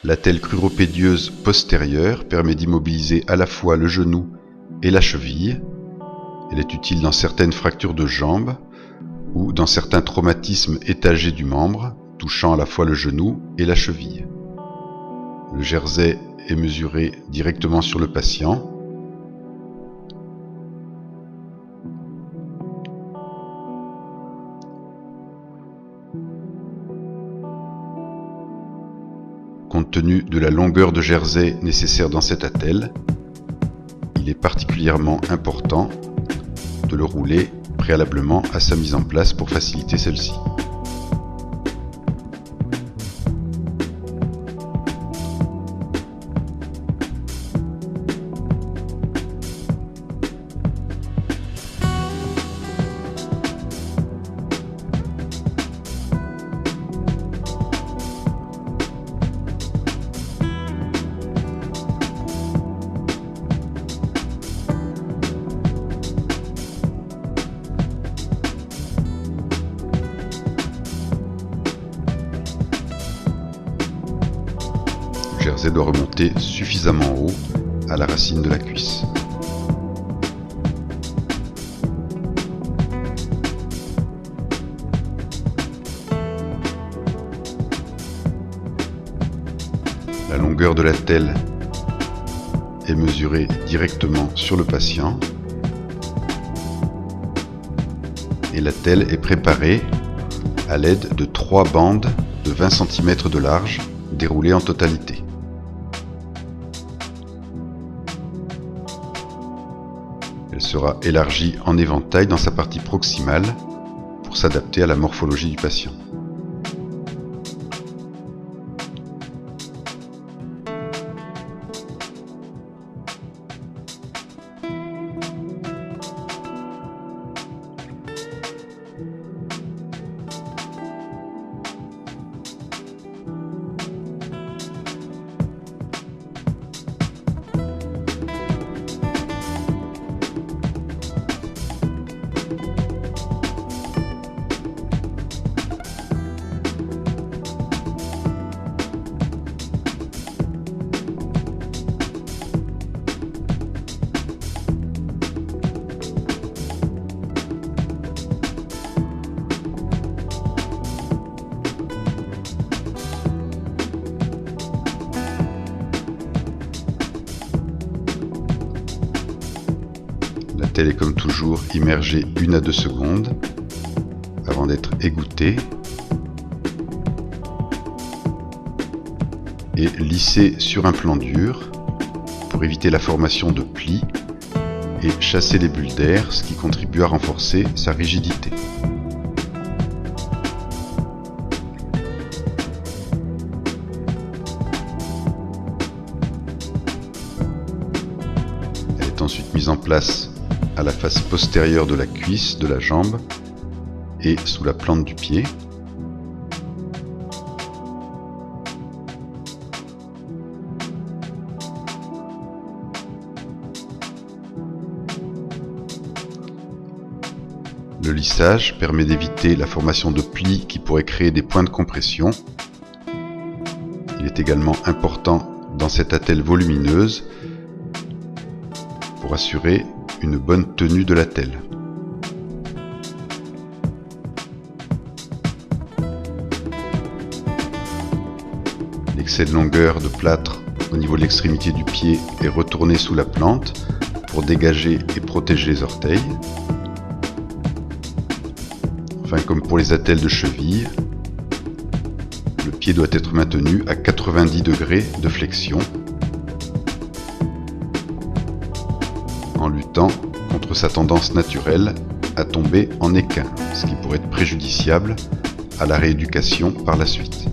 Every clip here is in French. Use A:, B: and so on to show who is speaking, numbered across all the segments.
A: L'attelle cruropédieuse postérieure permet d'immobiliser à la fois le genou et la cheville. Elle est utile dans certaines fractures de jambes ou dans certains traumatismes étagés du membre, touchant à la fois le genou et la cheville. Le jersey est mesuré directement sur le patient. Compte tenu de la longueur de jersey nécessaire dans cette attelle, il est particulièrement important de le rouler préalablement à sa mise en place pour faciliter celle-ci. Le jersey doit remonter suffisamment haut à la racine de la cuisse. La longueur de l'attelle est mesurée directement sur le patient et l'attelle est préparée à l'aide de 3 bandes de 20 cm de large déroulées en totalité. Elle sera élargie en éventail dans sa partie proximale pour s'adapter à la morphologie du patient. L'attelle est comme toujours immergée 1 à 2 secondes avant d'être égouttée et lissée sur un plan dur pour éviter la formation de plis et chasser les bulles d'air, ce qui contribue à renforcer sa rigidité. Elle est ensuite mise en place à la face postérieure de la cuisse de la jambe et sous la plante du pied. Le lissage permet d'éviter la formation de plis qui pourraient créer des points de compression. Il est également important dans cette attelle volumineuse pour assurer une bonne tenue de l'attelle. L'excès de longueur de plâtre au niveau de l'extrémité du pied est retourné sous la plante pour dégager et protéger les orteils. Enfin, comme pour les attelles de cheville, le pied doit être maintenu à 90 degrés de flexion en luttant contre sa tendance naturelle à tomber en équin, ce qui pourrait être préjudiciable à la rééducation par la suite.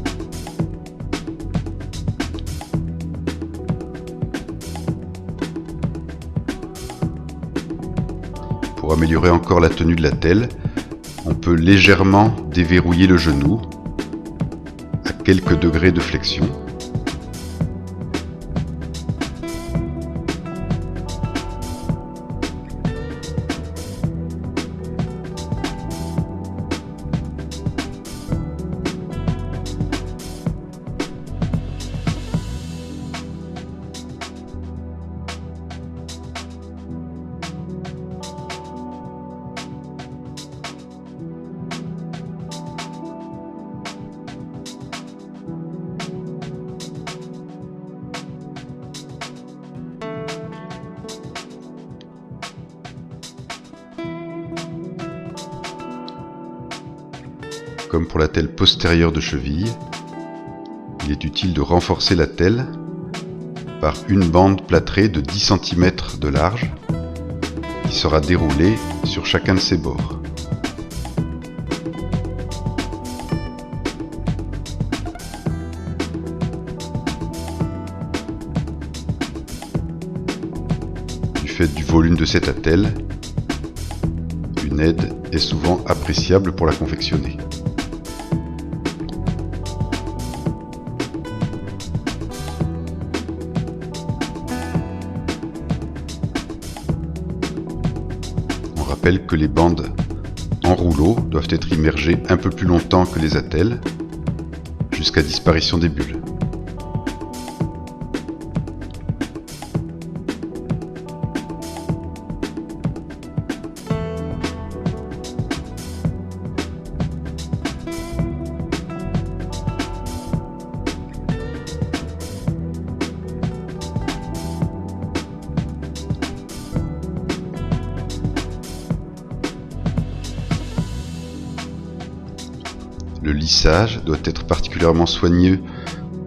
A: Pour améliorer encore la tenue de l'attelle, on peut légèrement déverrouiller le genou à quelques degrés de flexion. Comme pour la telle postérieure de cheville, il est utile de renforcer la telle par une bande plâtrée de 10 cm de large qui sera déroulée sur chacun de ses bords. Du fait du volume de cette attelle, une aide est souvent appréciable pour la confectionner. On rappelle que les bandes en rouleau doivent être immergées un peu plus longtemps que les attelles, jusqu'à disparition des bulles. Le lissage doit être particulièrement soigneux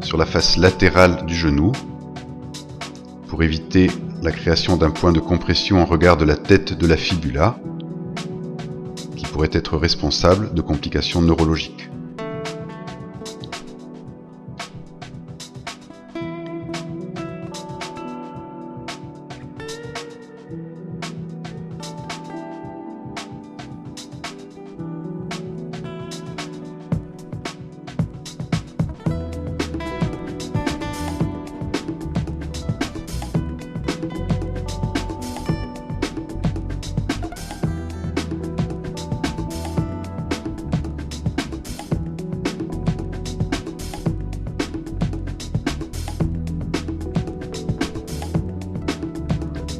A: sur la face latérale du genou pour éviter la création d'un point de compression en regard de la tête de la fibula qui pourrait être responsable de complications neurologiques.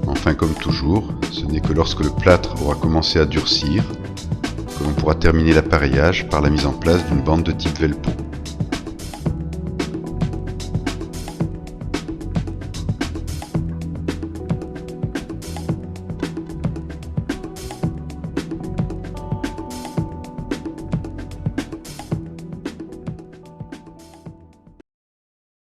A: Enfin, comme toujours, ce n'est que lorsque le plâtre aura commencé à durcir que l'on pourra terminer l'appareillage par la mise en place d'une bande de type Velpo.